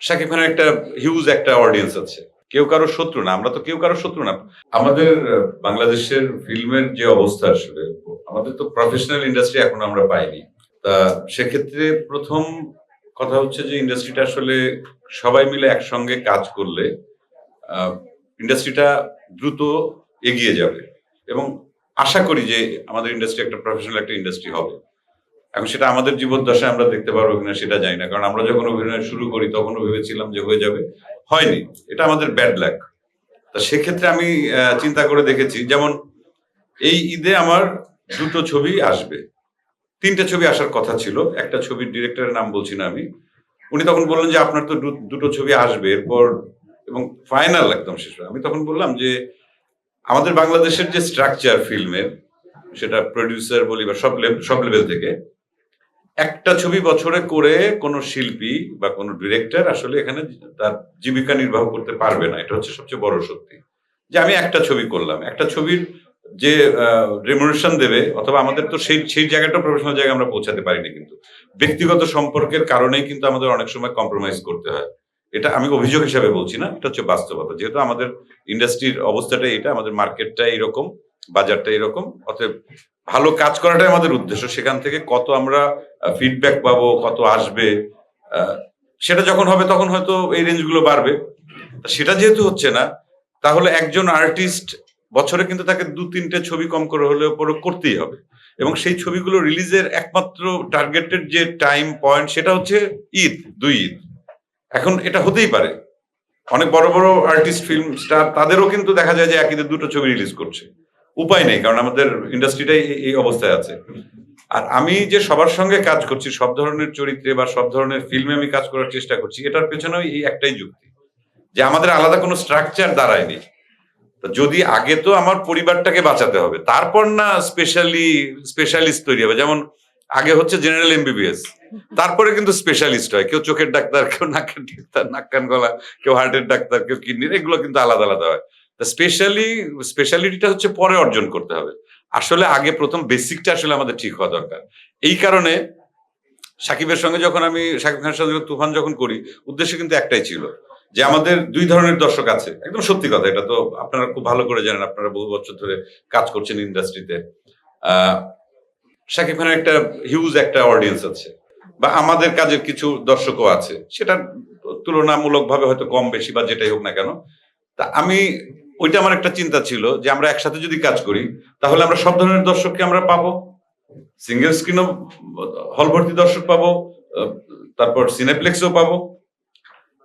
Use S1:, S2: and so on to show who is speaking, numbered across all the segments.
S1: শাকিব খানের একটা হিউজ একটা অডিয়েন্স আছে। কেউ কারো শত্রু না। আমরা তো কেউ কারো শত্রু না। আমাদের বাংলাদেশের ফিল্মের যে অবস্থা আসলে, আমাদের তো প্রফেশনাল ইন্ডাস্ট্রি এখনো আমরা পাইনি। তা সেক্ষেত্রে ১ম কথা হচ্ছে যে ইন্ডাস্ট্রিটা আসলে সবাই মিলে একসঙ্গে কাজ করলে আ ইন্ডাস্ট্রিটা দ্রুত এগিয়ে যাবে এবং আশা করি যে আমাদের ইন্ডাস্ট্রি একটা প্রফেশনাল একটা ইন্ডাস্ট্রি হবে। এখন সেটা আমাদের জীবদ্দশায় আমরা দেখতে পারবো কিনা সেটা জানি না। কারণ আমরা যখন অভিনয় শুরু করি তখনও ভেবেছিলাম যে হয়ে যাবে। হয়নি। এটা আমাদের ব্যাড লাক। তা সেক্ষেত্রে আমি চিন্তা করে দেখেছি যেমন এই ঈদে আমার ২ টো ছবি আসবে। ৩ টে ছবি আসার কথা ছিল। একটা ছবির ডিরেক্টরের নাম বলছি না আমি। উনি তখন বললেন যে আপনার তো ২ টো ছবি আসবে এরপর এবং ফাইনাল একদম শেষ। আমি তখন বললাম যে আমাদের বাংলাদেশের যে স্ট্রাকচার ফিল্মের সেটা প্রোডিউসার বলি বা সব লেভেল থেকে একটা ছবি বছরে করে কোনো শিল্পী বা কোনো ডিরেক্টর আসলে এখানে তার জীবিকা নির্বাহ করতে পারবে না। এটা হচ্ছে সবচেয়ে বড় সত্যি। যে আমি একটা ছবি করলাম। একটা ছবির যে রেমুনারেশন দেবে অথবা আমাদের তো সেই জায়গাটা প্রফেশনাল জায়গায় আমরা পৌঁছাতে পারিনি কিন্তু। ব্যক্তিগত সম্পর্কের কারণেই কিন্তু আমাদের অনেক সময় কম্প্রোমাইজ করতে হয়। এটা আমি অভিযোগ হিসাবে বলছি না। এটা হচ্ছে বাস্তবতা। যেহেতু আমাদের ইন্ডাস্ট্রির অবস্থাটাই এটা, আমাদের মার্কেটটা এইরকম, বাজারটা এরকম। অতএব ভালো কাজ করাটাই আমাদের উদ্দেশ্য। সেখান থেকে কত আমরা ফিডব্যাক পাবো, কত আসবে আ সেটা যখন হবে তখন হয়তো এই রেঞ্জগুলো বাড়বে। সেটা যেহেতু হচ্ছে না, তাহলে একজন আর্টিস্ট বছরে কিন্তু তাকে ২-৩ টে ছবি কম করে হলেও করতেই হবে। এবং সেই ছবিগুলো রিলিজের একমাত্র টার্গেটেড যে টাইম পয়েন্ট সেটা হচ্ছে ঈদ, ২ ঈদ। এখন এটা হতেই পারে। অনেক বড়, বড় আর্টিস্ট, ফিল্ম স্টার তাদেরও কিন্তু দেখা যায় যে এক ঈদে ২ টো ছবি রিলিজ করছে। উপায় নেই কারণ আমাদের ইন্ডাস্ট্রিটাই এই অবস্থায় আছে। আর আমি যে সবার সঙ্গে কাজ করছি, সব ধরনের চরিত্রে বা সব ধরনের ফিল্মে আমি কাজ করার চেষ্টা করছি, এটার পেছনেও এই একটাই যুক্তি। যে আমাদের আলাদা কোনো স্ট্রাকচার দাঁড়ায়নি। তো যদি আগে তো আমার পরিবারটাকে বাঁচাতে হবে। তারপর না স্পেশালিস্ট তৈরি হবে। যেমন আগে হচ্ছে জেনারেল এমবিবিএস। তারপরে কিন্তু স্পেশালিস্ট হয়। কেউ চোখের ডাক্তার, কেউ নাকের ডাক্তার, নাক কান গলা, কেউ হার্টের ডাক্তার, কেউ কিডনির, এগুলো কিন্তু আলাদা, আলাদা হয়। তো স্পেশালিটিটা হচ্ছে পরে অর্জন করতে হবে। আসলে আগে ১ম বেসিকটা আসলে আমাদের ঠিক হওয়া দরকার। এই কারণে সাকিবের সঙ্গে যখন আমি শাকিব খানের সঙ্গে তুফান যখন করি, উদ্দেশ্য কিন্তু একটাই ছিল। যে আমাদের ২ ধরনের দর্শক আছে। একদম সত্যি কথা। এটা তো আপনারা খুব ভালো করে জানেন। আপনারা বহু বছর ধরে কাজ করছেন ইন্ডাস্ট্রিতে। আ শাকিব খানের একটা হিউজ একটা অডিয়েন্স আছে। বা আমাদের কাজের কিছু দর্শকও আছে। সেটা তুলনামূলকভাবে হয়তো কম বেশি বা যেটাই হোক না কেন। তা আমি ওইটা আমার একটা চিন্তা ছিল যে আমরা একসাথে যদি কাজ করি তাহলে আমরা সব ধরনের দর্শককে আমরা পাবো। সিঙ্গেল স্ক্রিনও হল ভর্তি দর্শক পাবো। আ তারপর সিনেপ্লেক্সও পাবো।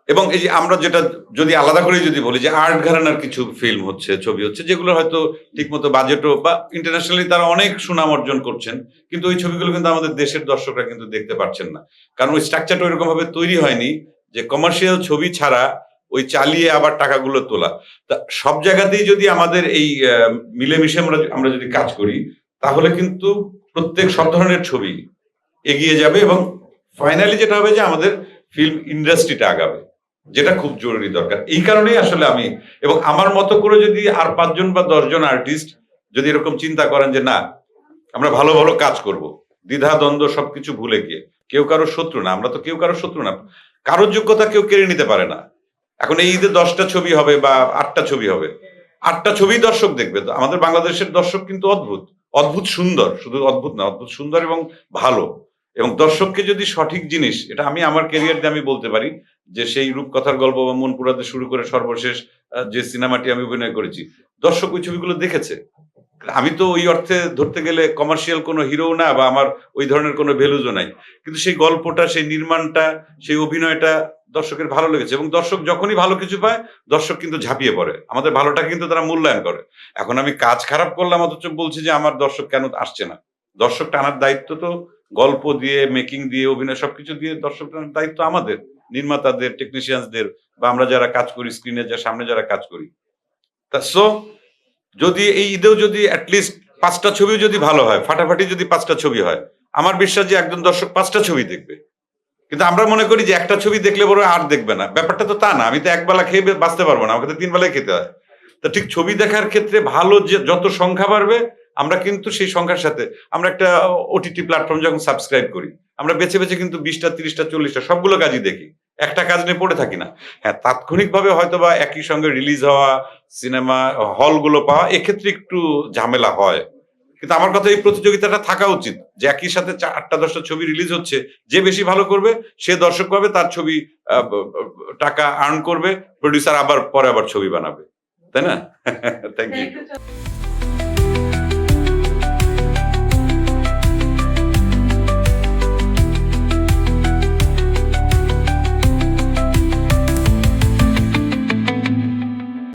S1: এবং এই যে আমরা যেটা যদি আলাদা করে যদি বলি যে আর্ট ঘরানার কিছু ফিল্ম হচ্ছে, ছবি হচ্ছে যেগুলো হয়তো ঠিকমতো বাজেটও বা ইন্টারন্যাশনালি তারা অনেক সুনাম অর্জন করছেন। কিন্তু ওই ছবিগুলো কিন্তু আমাদের দেশের দর্শকরা কিন্তু দেখতে পারছেন না। কারণ ওই স্ট্রাকচারটা ওইরকম ভাবে তৈরি হয়নি যে কমার্শিয়াল ছবি ছাড়া ওই চালিয়ে আবার টাকাগুলো তোলা। তা সব জায়গাতেই যদি আমাদের এই মিলেমিশে আমরা যদি কাজ করি তাহলে কিন্তু প্রত্যেক সব ধরনের ছবি এগিয়ে যাবে এবং ফাইনালি যেটা হবে যে আমাদের ফিল্ম ইন্ডাস্ট্রিটা আগাবে। যেটা খুব জরুরি দরকার। এই কারণেই আসলে আমি এবং আমার মতো করে যদি আর ৫ জন বা ১০ জন আর্টিস্ট যদি এরকম চিন্তা করেন যে না, আমরা ভালো, ভালো কাজ করব। দ্বিধা-দ্বন্দ্ব সবকিছু ভুলে গিয়ে। কেউ কারো শত্রু না। আমরা তো কেউ কারো শত্রু না। কারো যোগ্যতা কেউ কেড়ে নিতে পারে না। এখন এই ঈদে ১০ টা ছবি হবে বা ৮ টা ছবি হবে। ৮ টা ছবিই দর্শক দেখবে। তো আমাদের বাংলাদেশের দর্শক কিন্তু অদ্ভুত। অদ্ভুত সুন্দর। শুধু অদ্ভুত না, অদ্ভুত সুন্দর এবং ভালো। এবং দর্শককে যদি সঠিক জিনিস, এটা আমি আমার ক্যারিয়ার দিয়ে আমি বলতে পারি যে সেই রূপকথার গল্প বা মন পুরাতে শুরু করে সর্বশেষ যে সিনেমাটি আমি অভিনয় করেছি, দর্শক ওই ছবিগুলো দেখেছে। আমি তো ওই অর্থে ধরতে গেলে কমার্শিয়াল কোনো হিরোও না বা আমার ওই ধরনের কোনো ভ্যালুজও নাই। কিন্তু সেই গল্পটা, সেই নির্মাণটা, সেই অভিনয়টা দর্শকের ভালো লেগেছে এবং দর্শক যখনই ভালো কিছু পায়, দর্শক কিন্তু ঝাঁপিয়ে পড়ে। আমাদের ভালোটাকে কিন্তু তারা মূল্যায়ন করে। এখন আমি কাজ খারাপ করলাম অথচ বলছি যে আমার দর্শক কেন আসছে না? দর্শক টানার দায়িত্ব তো গল্প দিয়ে, মেকিং দিয়ে, অভিনয় সবকিছু দিয়ে দর্শক টানার দায়িত্ব আমাদের। নির্মাতাদের, টেকনিশিয়ানসদের বা আমরা যারা কাজ করি স্ক্রিনে সামনে যারা কাজ করি। সো যদি এই ঈদেও যদি এটলিস্ট ৫ টা ছবিও যদি ভালো হয়, ফাটাফাটি যদি ৫ টা ছবি হয়, আমার বিশ্বাস যে একজন দর্শক ৫ টা ছবি দেখবে। কিন্তু আমরা মনে করি যে একটা ছবি দেখলে বড় আর দেখবে না। ব্যাপারটা তো তা না। আমি তো একবেলা খেয়ে বাঁচতে পারব না। আমাকে তো ৩ বেলাই খেতে হয়। তো ঠিক ছবি দেখার ক্ষেত্রে ভালো যে যত সংখ্যা বাড়বে, আমরা কিন্তু সেই সংখ্যার সাথে আমরা একটা ওটিটি প্ল্যাটফর্ম যখন সাবস্ক্রাইব করি, আমরা বেছে, বেছে কিন্তু ২০ টা, ৩০ টা, ৪০ টা সবগুলো কাজই দেখি। একটা কাজ নিয়ে পড়ে থাকি না। হ্যাঁ, তাৎক্ষণিকভাবে হয়তো বা একই সঙ্গে রিলিজ হওয়া সিনেমা হলগুলো পাওয়া এক্ষেত্রে একটু ঝামেলা হয়। কিন্তু আমার কথা এই প্রতিযোগিতাটা থাকা উচিত যে একই সাথে 8টা-10টা ছবি রিলিজ হচ্ছে, যে বেশি ভালো করবে সে দর্শক পাবে, তার ছবি টাকা আর্ন করবে, প্রডিউসার আবার পরে আবার ছবি বানাবে, তাই না? Thank you.